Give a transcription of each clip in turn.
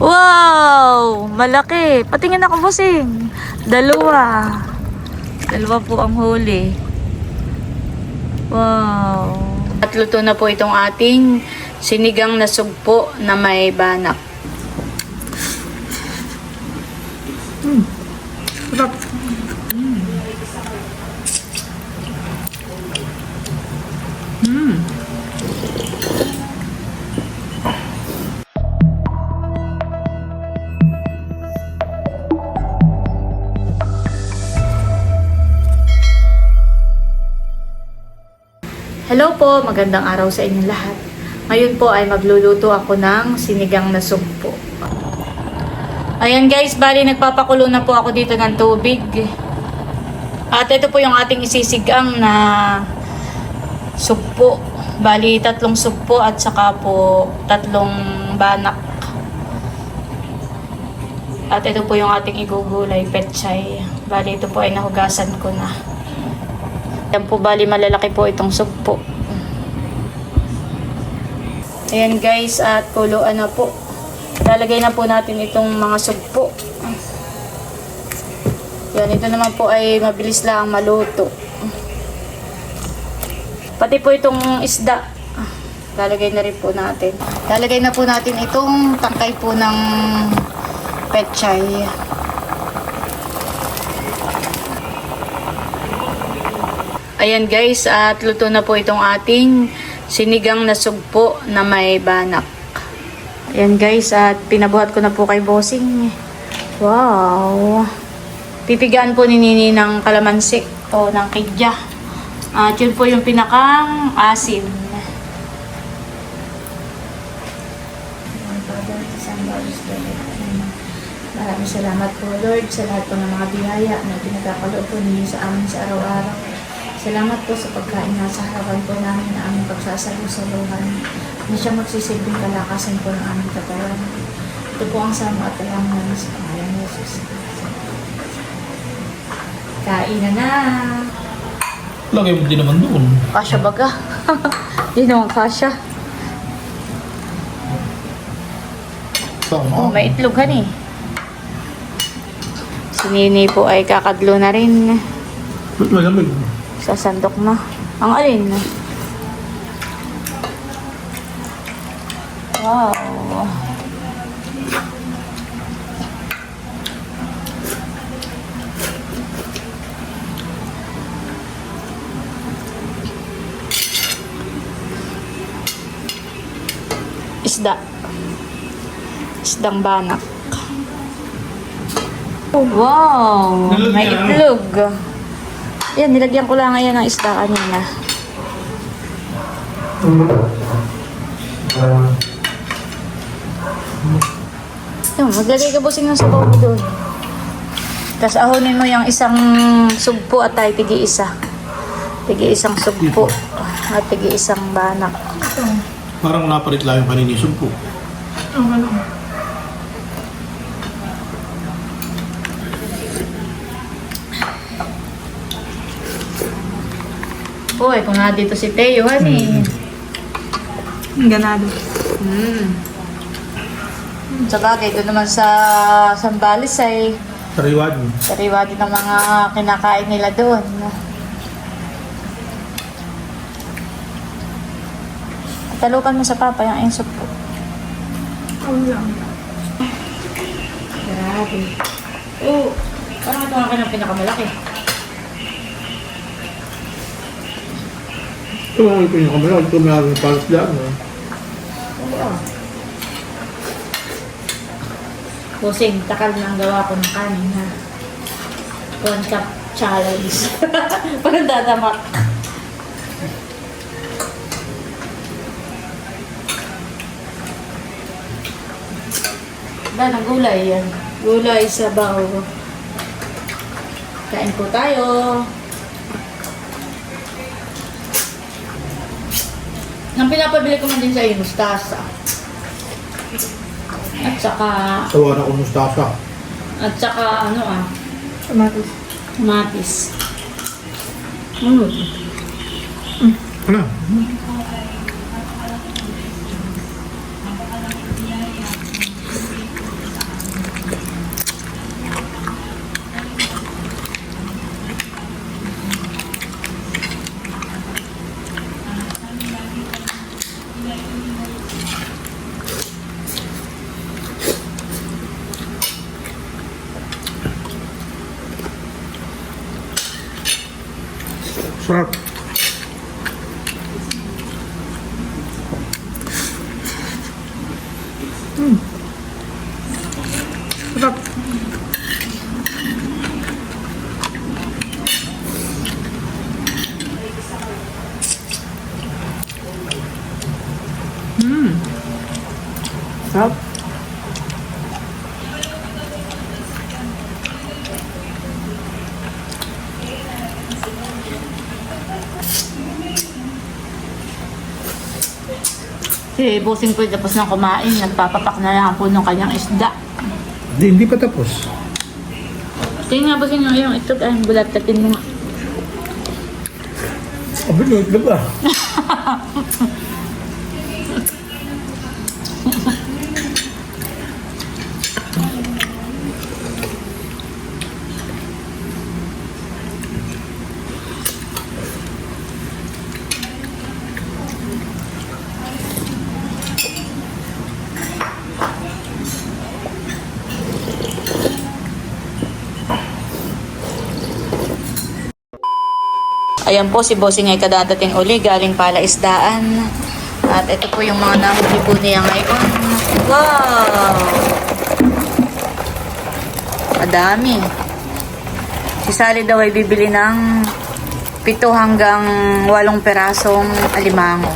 Wow! Malaki. Patingin ako, bossing. Dalawa. Dalawa po ang huli. Wow. At luto na po itong ating sinigang na sugpo na may banak. Sarap. Hello po, magandang araw sa inyong lahat. Ngayon po ay magluluto ako ng sinigang na sugpo. Ayan guys, bali nagpapakulo na po ako dito ng tubig. At ito po yung ating isisigang na sugpo. Bali 3 sugpo at saka po 3 banak. At ito po yung ating igugulay, petchay. Bali ito po ay nahugasan ko na. Yan po, bali malalaki po itong sugpo. Ayan guys, at kuluan na po. Lalagay na po natin itong mga sugpo. Yan, ito naman po ay mabilis lang maluto. Pati po itong isda, lalagay na rin po natin. Lalagay na po natin itong tangkay po ng petchay. Ayan guys, at luto na po itong ating sinigang na sugpo na may banak. Ayan guys, at pinabuhat ko na po kay bossing. Wow! Pipigaan po ni Nini ng kalamansi o ng kidya. At yun po yung pinakang asim. Maraming salamat po Lord sa lahat po ng mga biyaya na pinagkakaloob po ninyo sa amin sa araw-araw. Salamat po sa pagkain na sa harapan po namin na aming pagsasalusaluhan na siya magsisilbing kalakasan po ng aming katawan. Ito po ang sama at alam namin sa pangalan ni Jesus. Kain na na! Lagay mo din naman doon. Kasya baga? Di naman kasya. Oh, may itlog ka ni. Si Nini po ay kakadlo na rin. Malamig. Sasandok na. Ang alin? Wow. Isda. Isdang banak. Wow. May itlog. Yan, nilagyan ko lang ngayon ng isda kanina. Yan, maglagay ka busing ng sabaw mo doon. Tapos ahonin mo yung isang sugpo at tayo tigi-isa. Tigi-isang sugpo at tigi-isang banak. Parang napalit lang yung paninisog po. Uy, kung nga dito si Teo, hani. Ganado. Sa bagay, doon naman sa Sambales ay Sariwad. sariwa din ng mga kinakain nila doon. Talukan mo sa papa yung insop po. Lang. Grabe. Oo. Parang ito nga ng pinakamalaki. Ito ang pinakamalaki. Ito may palas lang. Oo. Kusing, takal na ang gawa ko ng kanin ha. 1 cup challenge. Parang dadamak. Ba, ng gulay yan. Gulay sa baw. Kain po tayo. Ang pinapabili ko man din sa iyo, mustasa. At saka, Tawa na ko mustasa. at saka ano Kamatis. kamatis. Ano? Sarap. Sarap. Sarap. Si Bossing po tapos na kumain, nagpapapak na lang po ng kanyang isda. Hindi pa tapos. Tingnan nga Bossing yung ito, ay bulatatin mo nga. Abi, luwit na ba? Ayan po, si Bossing ay kadadating uli, galing pala isdaan. At ito po yung mga nahuli po niya ngayon. Wow! Madami. Si Sally daw ay bibili ng 7 hanggang 8 perasong alimango.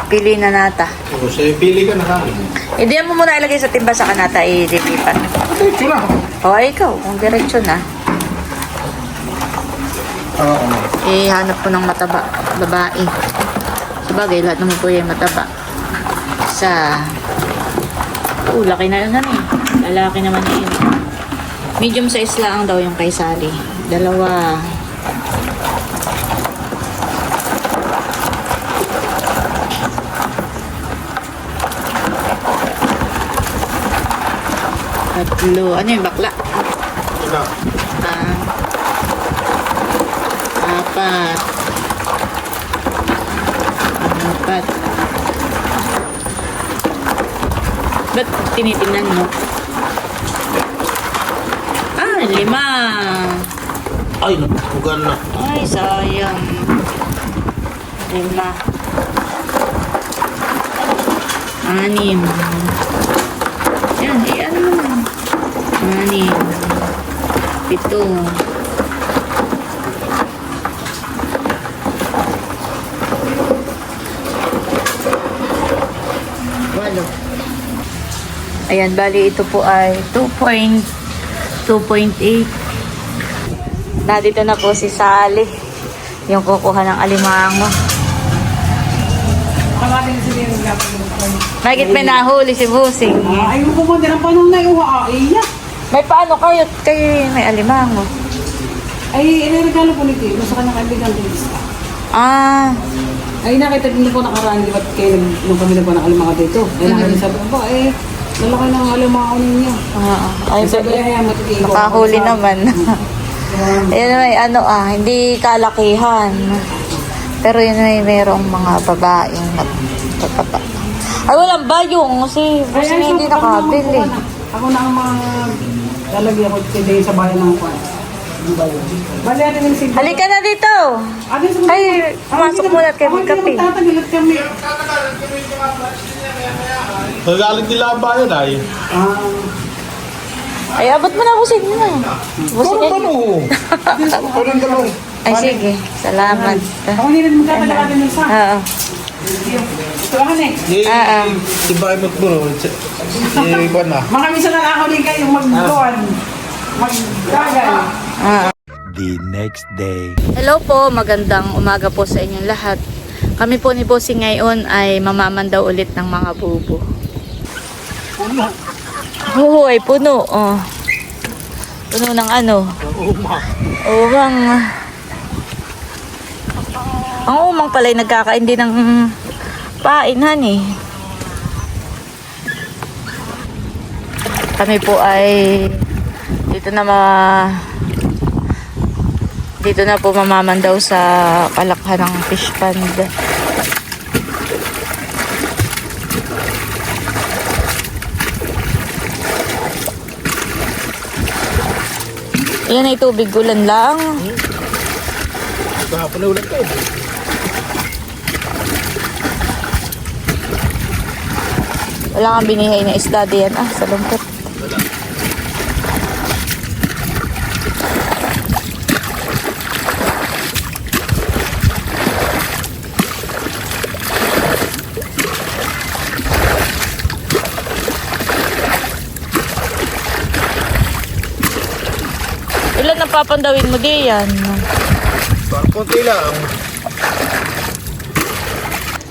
Pili na nata. O, say, pili ka na kami. Hindi mo muna ilagay sa timba sa kanata, ililipat. Okay, ito na. O, ay ikaw, kung diretso na. Ano? Hanap po ng mataba, babae. Sabagay, lahat naman po yung mataba. Laki na yun eh. Lalaki naman yun. Medium size lang daw yung kay Sally. 2. Tatlo. Ano yung bakla? Ito. 4. Ba't tinitingnan mo? 5. Ay, napugan na. Ay, sayang. 5. 6. 'Yan, ano naman. 6. 7. Ayan, bali ito po ay 2.8. Dito na po si Sally. Yung kukuha ng alimango. Kamating sila yung gapon mo. Bakit may nahuli si Busing? Ay, mo po din ang panong na iwa. Iya. May paano kayo may alimango? Ay, iniregalo po ni Tito sa kanyang kaibigan din. Ah, Ay, nakita din po nakaraan, di ba't kayo nung kami nagpanakali mga dito. Ay, nakita sabi ko, lalaki ng alimango ninyo. ay, Sabi ay, matitigo. nakahuli naman. Ayan may hindi kalakihan. Pero yun may merong mga babaeng nagtatapa. Ay, walang bayong kasi Busing hindi nakabili. Ako na ang mga lalagyan ko today sa bayan ng kwan. Bali, atin yung siguro. Halika na dito! Ay, pumasok muna at kayo magkape. Ako hindi na magtatagal at kami. Nagalit nila ang bayan ay. Ay, abot mo na Busing na. Busing Ano? Parang dalawang. Ay, sige. Salamat. Ako hindi rin magtatagal atin yung sa. Oo. Ito ako na eh. Ibay mo mo. Iba na. Makamisa na lang ako din kayo mag-kuhan. Mag-gagal. The next day. Hello po, magandang umaga po sa inyong lahat. Kami po ni Bossing ngayon ay mamamandaw ulit ng mga bubo. Oo, ay puno. Oh. Puno ng ano? Umang. Ang umang pala ay nagkakain din ng painhan eh. Kami po ay dito na po mamamandaw sa kalakhan ng fish pond. Yan ay tubig ulan lang. Kahapon na ulit to. Wala kang binihay na isda diyan sa lungkot. Ilan ang papandawin mo diyan? Parang konti lang.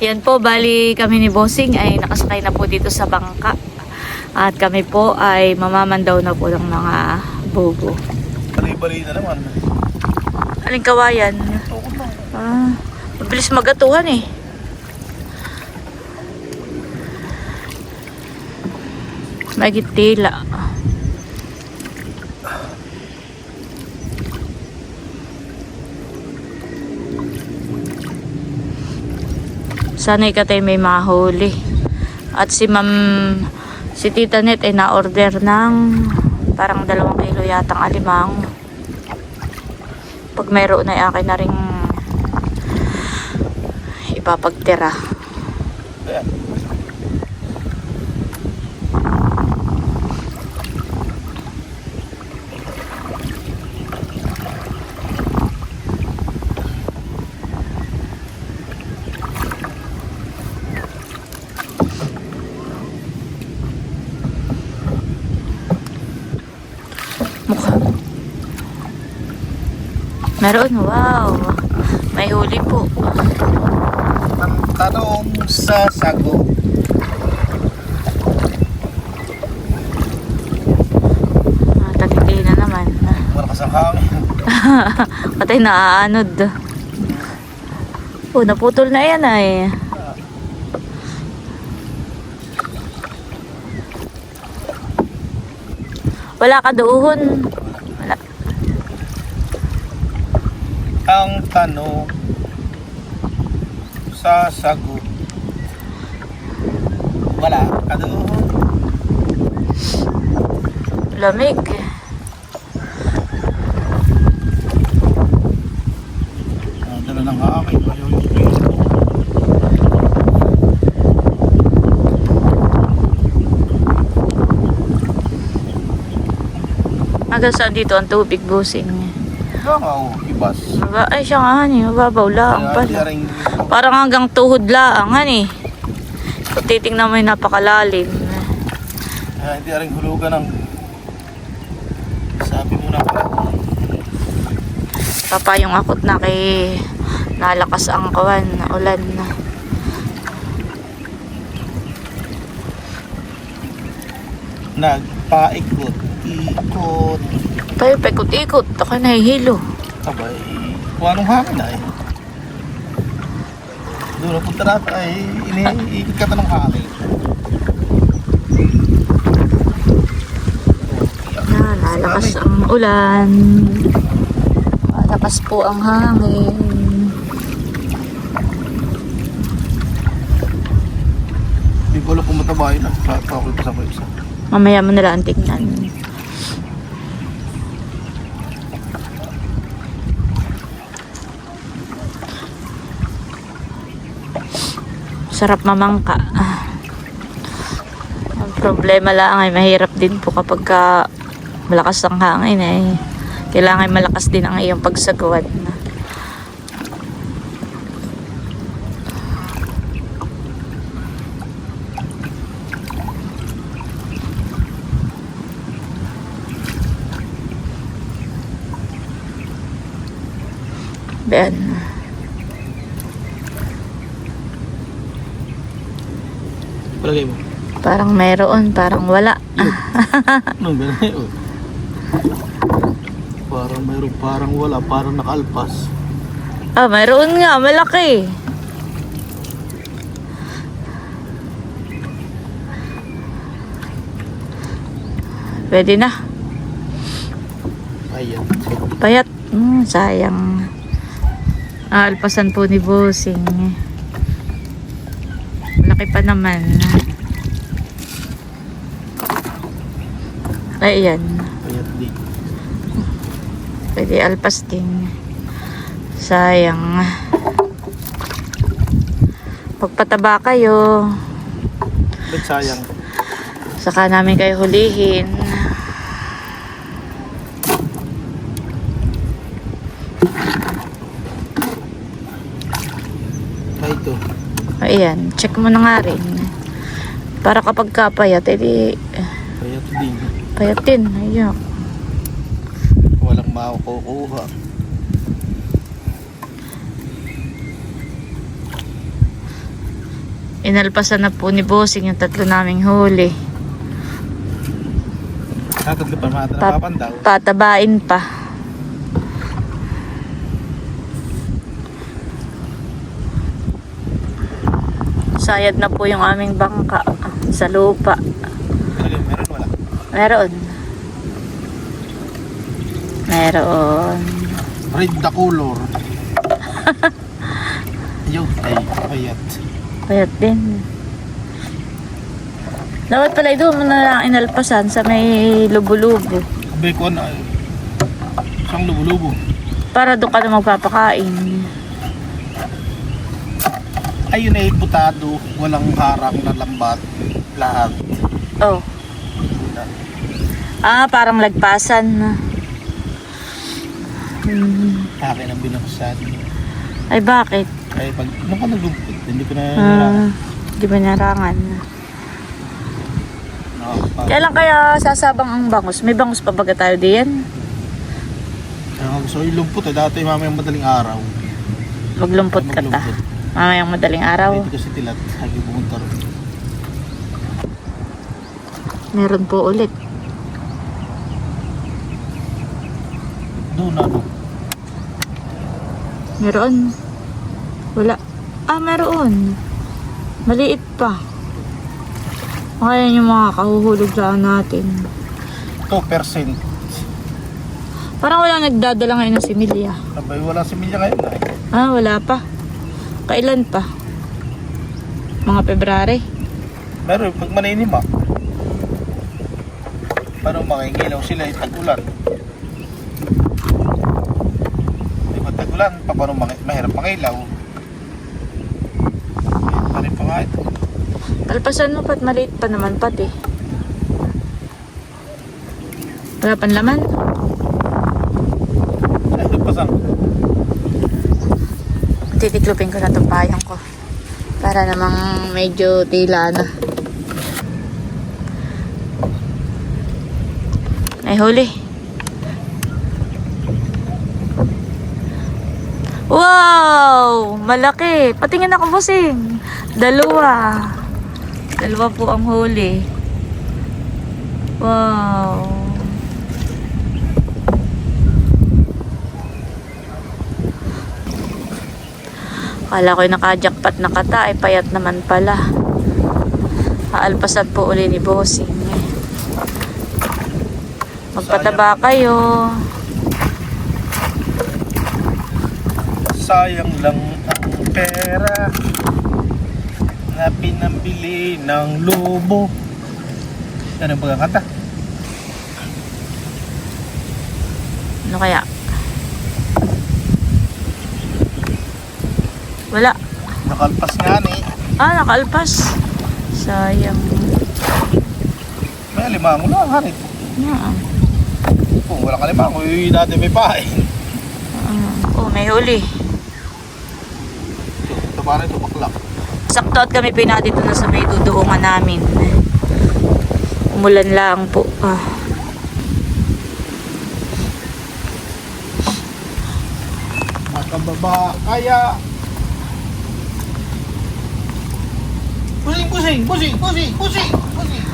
Yan po, bali kami ni Bossing ay nakasakay na po dito sa bangka. At kami po ay mamamandaw na po ng mga bobo. Bali-bali na naman. Aling kawayan? Mabilis magatuhan eh. Magit tila. Sana'y katay may mahuli. At si Tita Net ay na-order ng parang 2 kilo yatang alimang. Pag mayroon ay akin na rin ipapagtira. Ayan. Mukha. Meron, wow. May huli po. Ang tanong sa sago. Tagigay na naman. Malakas ang hangin. Patay na aanod. Oh, naputol na yan ay. Wala ka doon. Wala. Ang tanong sa sago. Wala ka doon. Lamig. Dala ng hangin. Hanggang saan dito ang tubig, Bossing? Oo, ibas. Ay, siya nga, hani. Mababaw lang pala. Parang hanggang tuhod lang, hani. Kung titingnan mo yung napakalalim. Hindi rin hulugan ng sabi mo na pala. Papayong akot na kay nalakas ang kawan, ulan na. Nagpaikot-ikot. Tayo, paikot-ikot. Ako nahihilo. Abay, anong hangin na eh. Doon na punta natin ay iniikot ka ng hangin. Nalakas ang ulan. Malakas po ang hangin. Hindi ko alam kung mataba yun. Pakul pa sa ko isa. Mamaya mo nila ang tignan. Sarap mamangka. Ang problema lang ay mahirap din po kapag malakas ang hangin eh. Kailangan malakas din ang iyong pagsagwad. Ben. Palagay mo. Parang mayroon, parang wala. Anong ganun yun? Parang mayroon, parang wala, parang nakalpas. Mayroon nga, malaki. Pwede na. Ayan. Payat. Sayang. Alpasan po ni Bossing. Malaki pa naman. Ay, yan. Ayan di. Pwede alpas din. Sayang. Magpataba kayo. Ba't sayang? Saka namin kayo hulihin. Ay, ito. Ayan, check mo na nga rin. Para kapag kapayat, edi Kaya ito din. payatin. Ayan. Walang makukuha. Inalpasan na po ni Bossing yung 3 naming huli. Tatlo pa mga Pa- napapandaw. Patabain pa. Sayad na po yung aming bangka sa lupa. Meron wala. Meron. Meron. Red the color. Yun ay payat. Payat din. Dapat pala doon mo na lang inalpasan sa may lubo-lubo. Sabi ko na isang lubo-lubo. Para doon ka na magpapakain. Ayun ay putado, walang harang na lambat, lahat. Oh. Ah, parang lagpasan. Akin ang binuksan. Ay, bakit? Kaya pag nung ka naglugpit, hindi ko na Di ba narangan? nakakapag. Kailan kaya sasabang ang bangus? May bangus pa baga tayo diyan? Kaya gusto yung lumpot dati mamayang madaling araw. Maglumpot ka ta. Mamayang madaling araw. Dito kasi tilat, lagi pumunta rin. Meron po ulit. Doon ano, Meron. Wala. Ah, meron. Maliit pa. Kaya yung mga kahuhulog saan natin. 2%. Parang wala nagdadala ngayon ng similya. Sabay wala si Milya ngayon na eh. Ah, wala pa. Kailan pa? Mga February. Pero pag maninima, paano makingilaw sila yung tag-ulan? Di ba tag-ulan, paano mahirap mangilaw? Pa rin pa nga ito. Talpasan mo pat maliit pa naman pati. Wala pang laman. Ay, pasang. Titiklopin ko na itong payong ko. Para namang medyo tila na. May huli. Wow! Malaki. Patingin ako, Bossing. Dalawa. Dalawa po ang huli. Wow. Akala ko yung naka-jackpot na kata, ay payat naman pala. Aalpasan po uli ni Bossing. Magpataba kayo. Sayang lang ang pera na pinambili ng lobo. Ano ba ang kanta? Ano kaya? Wala. Nakalpas nga ni. Ah, nakalpas. Sayang. May alimango lang hanit. Yeah. Kung wala ka limango, yung dati may pain. Oh, may huli. Ito parang ito baklak. Sakto at kami pinadito na sa may duduungan namin. Umulan lang po. Ah. Makababa kaya. Pusing, pusing, pusing, pusing, pusing, pusing.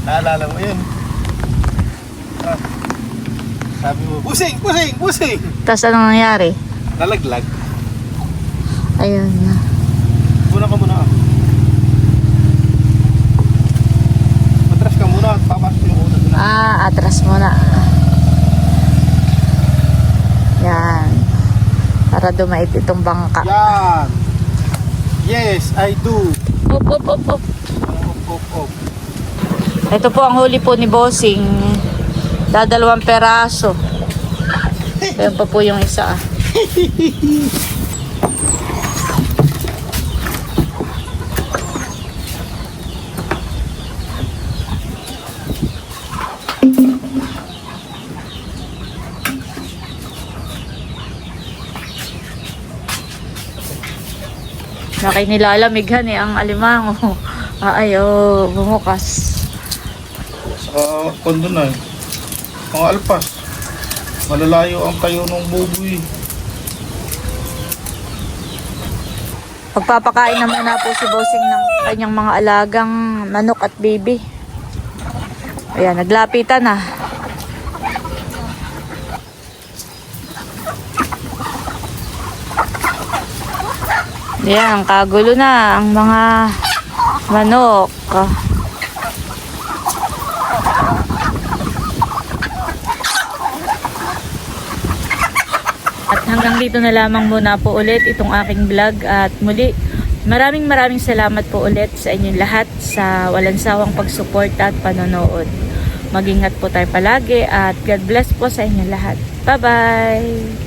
Naalala mo yun? Ah, sabi mo, pusing, pusing, pusing. Tapos anong nangyari? Nalaglag. Ayun. Muna ka muna. Matras ka muna at papasok yung una doon. Ah, atras muna. Yan. Para dumait itong bangka. Yan. Yes, I do. Op, op, op, op. Op. Ito po ang huli po ni Bossing. Dadalawang peraso. Ayan pa po yung isa ah. Nakinilalamighan eh ang alimango. Ay, bumukas. Sa kondo na eh. Mga alpas. Malalayo ang tayo ng buboy. Pagpapakain na muna po si Bossing ng kanyang mga alagang manok at baby. Ayan, naglapitan na. Ayan, kagulo na ang mga manok. At hanggang dito na lamang muna po ulit itong aking vlog. At muli, maraming salamat po ulit sa inyong lahat sa walang sawang pagsuporta at panonood. Mag-ingat po tayo palagi at God bless po sa inyong lahat. Bye-bye!